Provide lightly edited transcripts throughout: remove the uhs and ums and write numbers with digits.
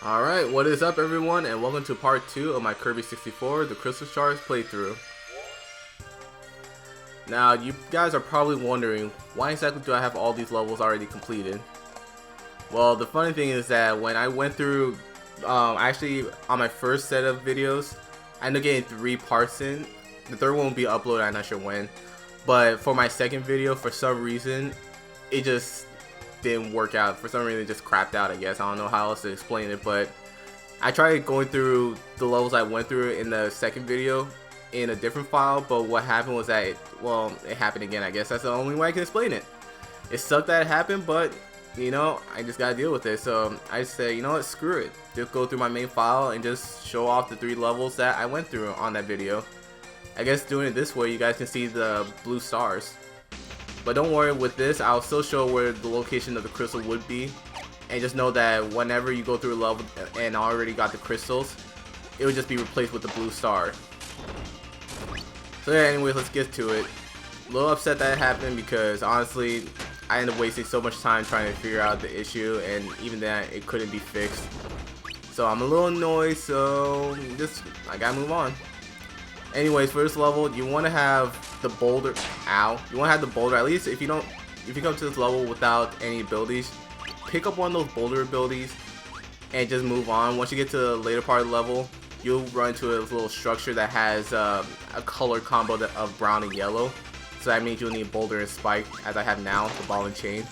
Alright, what is up everyone, and welcome to part 2 of my Kirby 64, the Crystal Shards playthrough. Now, you guys are probably wondering, why exactly do I have all these levels already completed? Well, the funny thing is that when I went through, actually on my first set of videos, I ended up getting 3 parts in. The third one will be uploaded, I'm not sure when. But for my second video, for some reason, it just didn't work out. For some reason, it just crapped out, I guess. I don't know how else to explain it, but I tried going through the levels I went through in the second video in a different file, but what happened was that it happened again. I guess that's the only way I can explain it. It sucked that it happened, but you know, I just gotta deal with it. So I said, you know what, screw it. Just go through my main file and just show off the 3 levels that I went through on that video. I guess doing it this way, you guys can see the blue stars. But don't worry, with this, I'll still show where the location of the crystal would be. And just know that whenever you go through a level and already got the crystals, it would just be replaced with the blue star. So yeah, anyways, let's get to it. A little upset that it happened because honestly, I ended up wasting so much time trying to figure out the issue, and even then, it couldn't be fixed. So I'm a little annoyed, so I gotta move on. Anyways, for this level, you want to have the boulder. Ow! You want to have the boulder. At least if you come to this level without any abilities, pick up one of those boulder abilities and just move on. Once you get to the later part of the level, you'll run into a little structure that has a color combo of brown and yellow. So that means you'll need boulder and spike, as I have now, the ball and chain.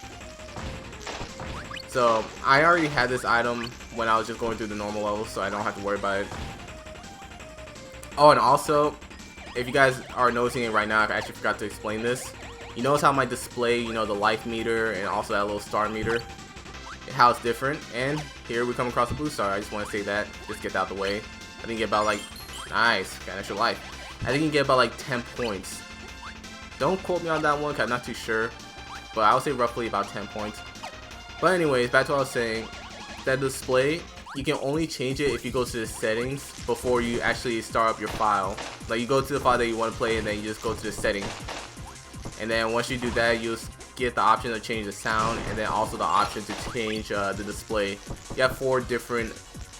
So I already had this item when I was just going through the normal levels, so I don't have to worry about it. Oh, and also, if you guys are noticing it right now, I actually forgot to explain this. You notice how my display, you know, the life meter and also that little star meter, how it's different. And here we come across a blue star. I just want to say that, just get that out the way. I think you get about like, nice, got an extra life. I think you get about like 10 points. Don't quote me on that one, because I'm not too sure. But I would say roughly about 10 points. But anyways, back to what I was saying. That display, you can only change it if you go to the settings before you actually start up your file. Like you go to the file that you want to play and then you just go to the settings. And then once you do that, you'll get the option to change the sound and then also the option to change the display. You have 4 different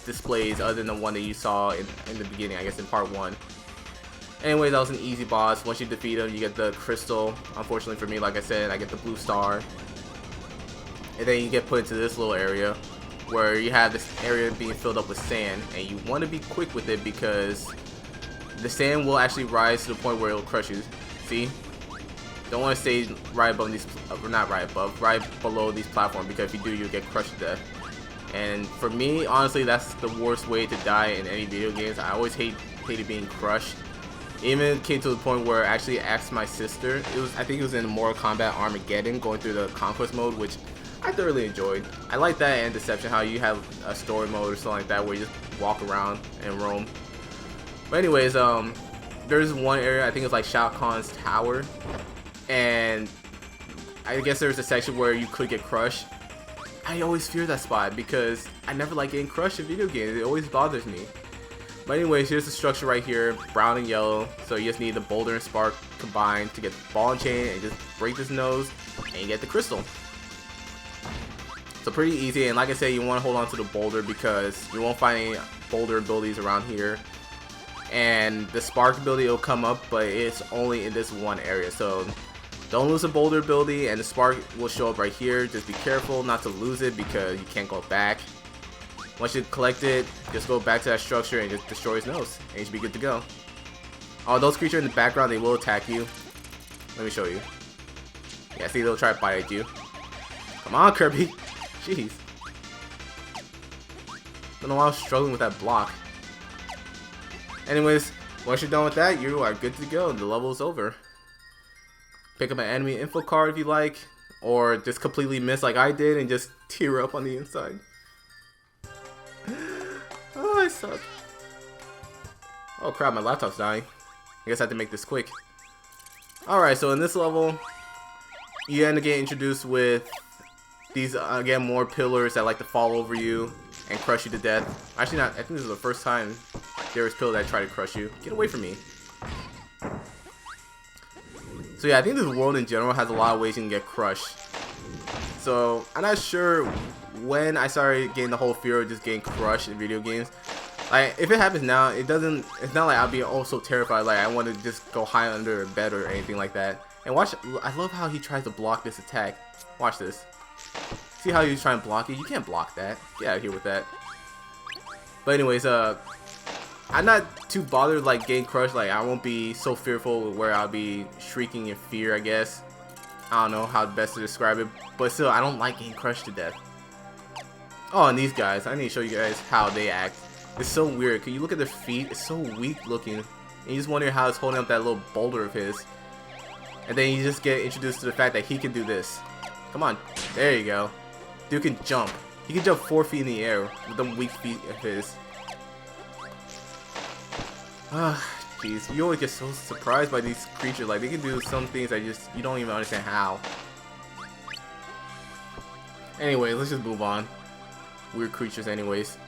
displays other than the one that you saw in the beginning, I guess in part 1. Anyways, that was an easy boss. Once you defeat him, you get the crystal. Unfortunately for me, like I said, I get the blue star. And then you get put into this little area where you have this area being filled up with sand, and you want to be quick with it because the sand will actually rise to the point where it will crush you. See? Don't want to stay right above these, not right above, right below these platforms, because if you do, you'll get crushed to death. And for me, honestly, that's the worst way to die in any video games. I always hated being crushed. Even came to the point where I actually asked my sister. I think it was in Mortal Kombat Armageddon, going through the conquest mode, which I thoroughly enjoyed. I like that and Deception, how you have a story mode or something like that where you just walk around and roam. But anyways, there's one area, I think it's like Shao Kahn's tower, and I guess there's a section where you could get crushed. I always fear that spot because I never like getting crushed in video games. It always bothers me. But anyways, here's the structure right here, brown and yellow. So you just need the boulder and spark combined to get the ball and chain and just break this nose and you get the crystal. So pretty easy, and like I said, you want to hold on to the boulder because you won't find any boulder abilities around here. And the spark ability will come up, but it's only in this one area. So don't lose the boulder ability, and the spark will show up right here. Just be careful not to lose it because you can't go back. Once you collect it, just go back to that structure and just destroy his nose, and you should be good to go. Oh, those creatures in the background, they will attack you. Let me show you. Yeah, see, they'll try to bite at you. Come on, Kirby. Jeez. Don't know why I was struggling with that block. Anyways, once you're done with that, you are good to go. The level is over. Pick up an enemy info card if you like, or just completely miss like I did and just tear up on the inside. Oh, I suck. Oh crap, my laptop's dying. I guess I have to make this quick. Alright, so in this level, you end up getting introduced with these, again, more pillars that like to fall over you and crush you to death. Actually not, I think this is the first time there was pillars that try to crush you. Get away from me. So yeah, I think this world in general has a lot of ways you can get crushed. So I'm not sure when I started getting the whole fear of just getting crushed in video games. Like, if it happens now, it's not like I'll be oh so terrified, like I want to just go hide under a bed or anything like that. And watch, I love how he tries to block this attack. Watch this. See how he's trying to block it? You can't block that. Get out of here with that. But anyways, I'm not too bothered like getting crushed. Like, I won't be so fearful where I'll be shrieking in fear, I guess. I don't know how best to describe it, but still, I don't like getting crushed to death. Oh, and these guys, I need to show you guys how they act. It's so weird. Can you look at their feet? It's so weak looking. And you just wonder how it's holding up that little boulder of his. And then you just get introduced to the fact that he can do this. Come on. There you go. Dude can jump. He can jump 4 feet in the air with them weak feet of his. Ah, jeez. You always get so surprised by these creatures. Like, they can do some things that you don't even understand how. Anyway, let's just move on. Weird creatures anyways.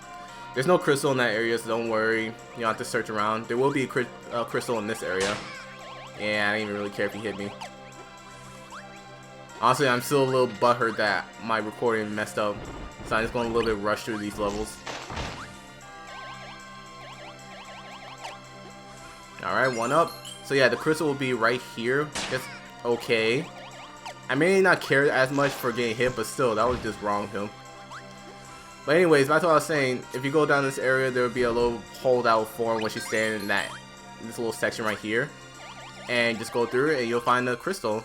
There's no crystal in that area, so don't worry. You don't have to search around. There will be a crystal in this area. And I didn't even really care if he hit me. Honestly, I'm still a little butthurt that my recording messed up. So I'm just going a little bit rush through these levels. Alright, one up. So yeah, the crystal will be right here. Just okay. I may not care as much for getting hit, but still, that was just wrong of him. But anyways, that's what I was saying. If you go down this area, there will be a little hole that will form once you stand in this little section right here. And just go through it and you'll find the crystal.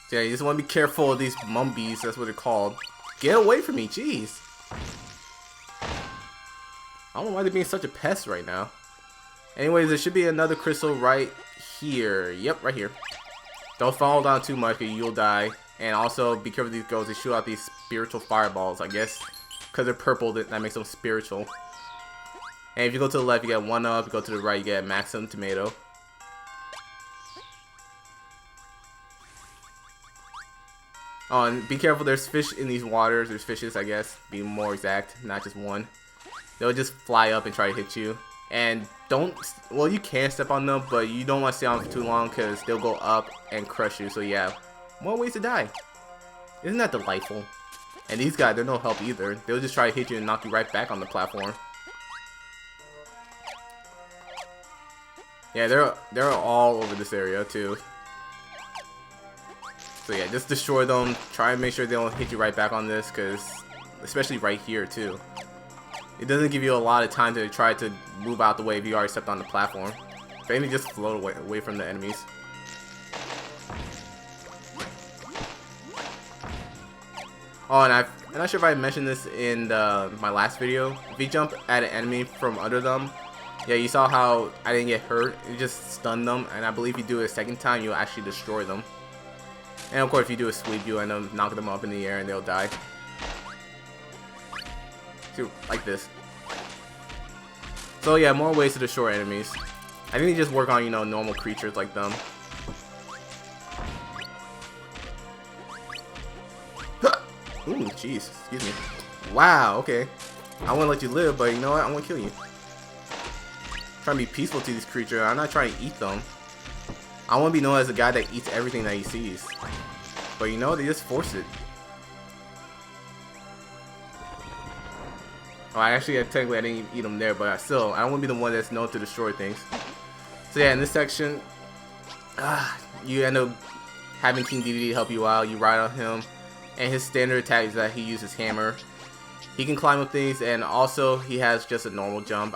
So yeah, you just want to be careful of these mumbies, that's what they're called. Get away from me, jeez. I don't know why they're being such a pest right now. Anyways, there should be another crystal right here. Yep, right here. Don't fall down too much or you'll die. And also, be careful of these girls. They shoot out these spiritual fireballs, I guess. Because they're purple, that makes them spiritual. And if you go to the left, you get 1 up. If you go to the right, you get maximum tomato. Oh, and be careful. There's fish in these waters. There's fishes, I guess. Be more exact. Not just one. They'll just fly up and try to hit you. And don't... Well, you can step on them, but you don't want to stay on them for too long because they'll go up and crush you. So, yeah. More ways to die. Isn't that delightful? And these guys, they're no help either. They'll just try to hit you and knock you right back on the platform. Yeah, they're all over this area too. So yeah, just destroy them. Try and make sure they don't hit you right back on this, because especially right here too. It doesn't give you a lot of time to try to move out the way if you already stepped on the platform. If anything, just float away from the enemies. Oh, and I'm not sure if I mentioned this in my last video. If you jump at an enemy from under them, yeah, you saw how I didn't get hurt. It just stunned them, and I believe if you do it a second time, you'll actually destroy them. And of course, if you do a sweep, you end up knocking them up in the air and they'll die. See, like this. So yeah, more ways to destroy enemies. I think they just work on, you know, normal creatures like them. Ooh, jeez, excuse me. Wow, okay. I want to let you live, but you know what? I'm gonna kill you. Trying to be peaceful to these creatures. I'm not trying to eat them. I want to be known as the guy that eats everything that he sees. But you know, they just force it. Oh, technically I didn't eat them there, but still, I don't want to be the one that's known to destroy things. So yeah, in this section, you end up having King DDD help you out. You ride on him. And his standard attack is that he uses hammer. He can climb up things, and also he has just a normal jump.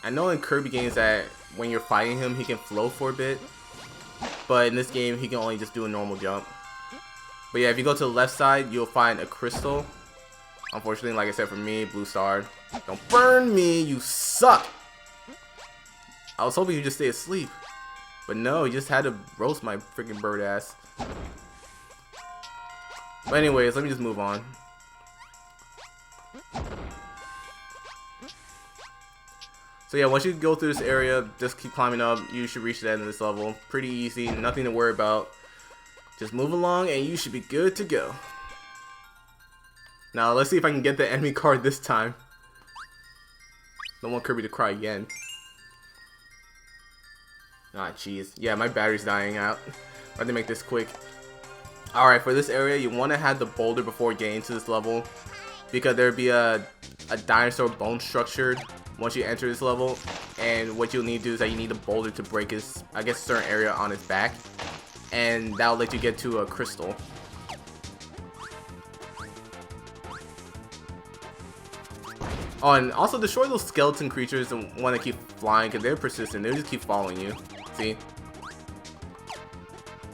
I know in Kirby games that when you're fighting him, he can float for a bit. But in this game, he can only just do a normal jump. But yeah, if you go to the left side, you'll find a crystal. Unfortunately, like I said, for me, blue star. Don't burn me, you suck! I was hoping you just stay asleep. But no, you just had to roast my freaking bird ass. But anyways, let me just move on. So yeah, once you go through this area, just keep climbing up. You should reach the end of this level. Pretty easy, nothing to worry about. Just move along and you should be good to go. Now let's see if I can get the enemy card this time. Don't want Kirby to cry again. Ah, jeez. Yeah, my battery's dying out. I have to make this quick. Alright, for this area, you want to have the boulder before getting to this level, because there'd be a dinosaur bone structure once you enter this level, and what you'll need to do is that you need a boulder to break his, I guess, certain area on his back, and that'll let you get to a crystal. Oh, and also destroy those skeleton creatures and want to keep flying, because they're persistent. They'll just keep following you. See?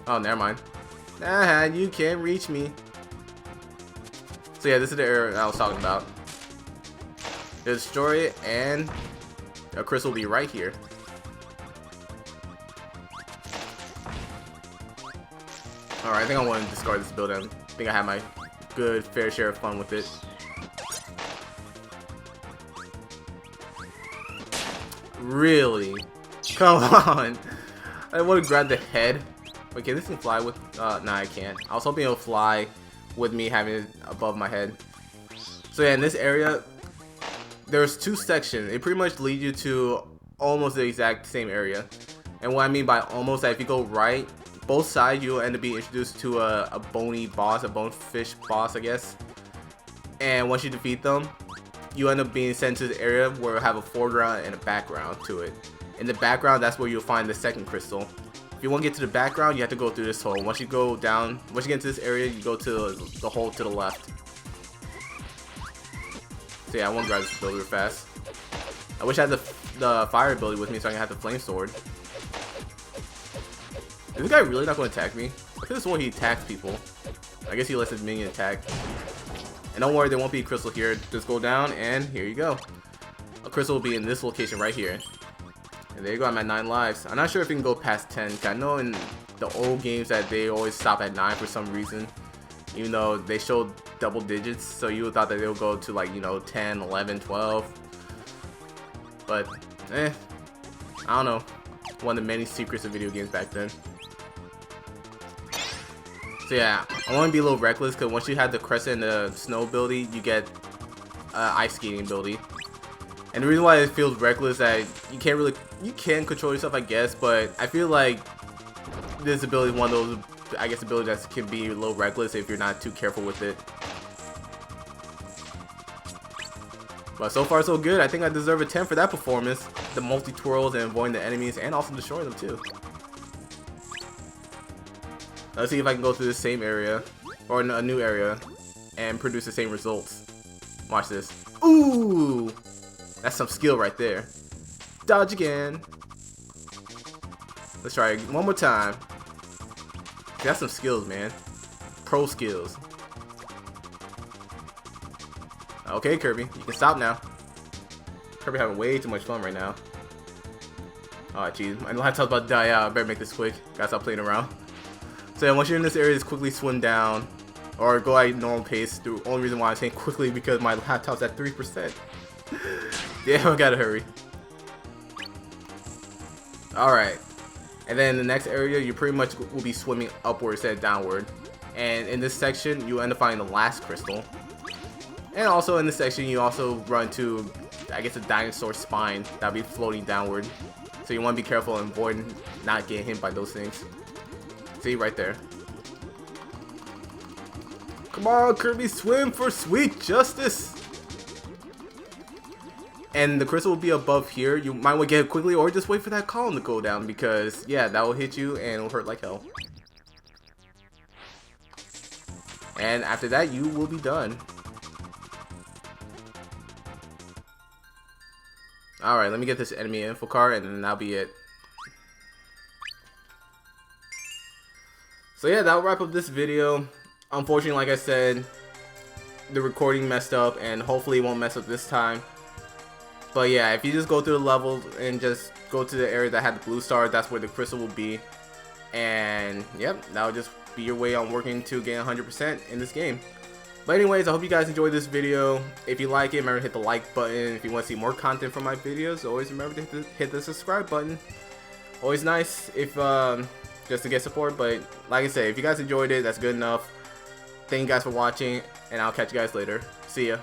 Oh, never mind. Nah, you can't reach me. So yeah, this is the area I was talking about. Destroy it, and a crystal will be right here. Alright, I think I want to discard this building. I think I had my good fair share of fun with it. Really? Come on. I want to grab the head. Wait, can this thing fly with... nah, I can't. I was hoping it'll fly with me having it above my head. So yeah, in this area, there's two sections. It pretty much leads you to almost the exact same area. And what I mean by almost, that if you go right, both sides you'll end up being introduced to a bony boss, a bonefish boss, I guess. And once you defeat them, you end up being sent to the area where you'll have a foreground and a background to it. In the background, that's where you'll find the second crystal. If you want to get to the background, you have to go through this hole. Once you go down, once you get into this area, you go to the hole to the left. So yeah, I want to grab this builder fast. I wish I had the fire ability with me so I can have the flame sword. Is this guy really not going to attack me? I could have sworn he attacks people. I guess he lets his minion attack. And don't worry, there won't be a crystal here. Just go down, and here you go. A crystal will be in this location right here. And there you go, I'm at 9 lives. I'm not sure if you can go past 10. 'Cause I know in the old games that they always stop at 9 for some reason. Even though they showed double digits, so you would thought that they would go to, like, you know, 10, 11, 12. But, I don't know. One of the many secrets of video games back then. So yeah, I want to be a little reckless, because once you have the crescent and the snow ability, you get ice skating ability. And the reason why it feels reckless that you can't really, you can control yourself, I guess, but I feel like this ability is one of those, I guess, abilities that can be a little reckless if you're not too careful with it. But so far so good. I think I deserve a 10 for that performance. The multi-twirls and avoiding the enemies and also destroying them too. Let's see if I can go through the same area, or a new area, and produce the same results. Watch this. Ooh! That's some skill right there. Dodge again. Let's try it one more time. That's some skills, man. Pro skills. Okay, Kirby, you can stop now. Kirby having way too much fun right now. Oh, jeez, my laptop's about to die out. I better make this quick. Gotta stop playing around. So yeah, once you're in this area, just quickly swim down, or go at normal pace. The only reason why I'm saying quickly because my laptop's at 3%. Yeah, I gotta hurry. Alright. And then in the next area, you pretty much will be swimming upward instead of downward. And in this section, you end up finding the last crystal. And also in this section, you also run to, I guess, a dinosaur spine that'll be floating downward. So you want to be careful and avoid not getting hit by those things. See, right there. Come on, Kirby, swim for sweet justice! And the crystal will be above here. You might want to get it quickly, or just wait for that column to go down, because, yeah, that will hit you and it'll hurt like hell. And after that, you will be done. Alright, let me get this enemy info card, and then that'll be it. So yeah, that'll wrap up this video. Unfortunately, like I said, the recording messed up, and hopefully it won't mess up this time. But yeah, if you just go through the levels and just go to the area that had the blue star, that's where the crystal will be. And yep, that'll just be your way on working to gain 100% in this game. But anyways, I hope you guys enjoyed this video. If you like it, remember to hit the like button. If you want to see more content from my videos, always remember to hit the subscribe button. Always nice if just to get support, but like I said, if you guys enjoyed it, that's good enough. Thank you guys for watching, and I'll catch you guys later. See ya.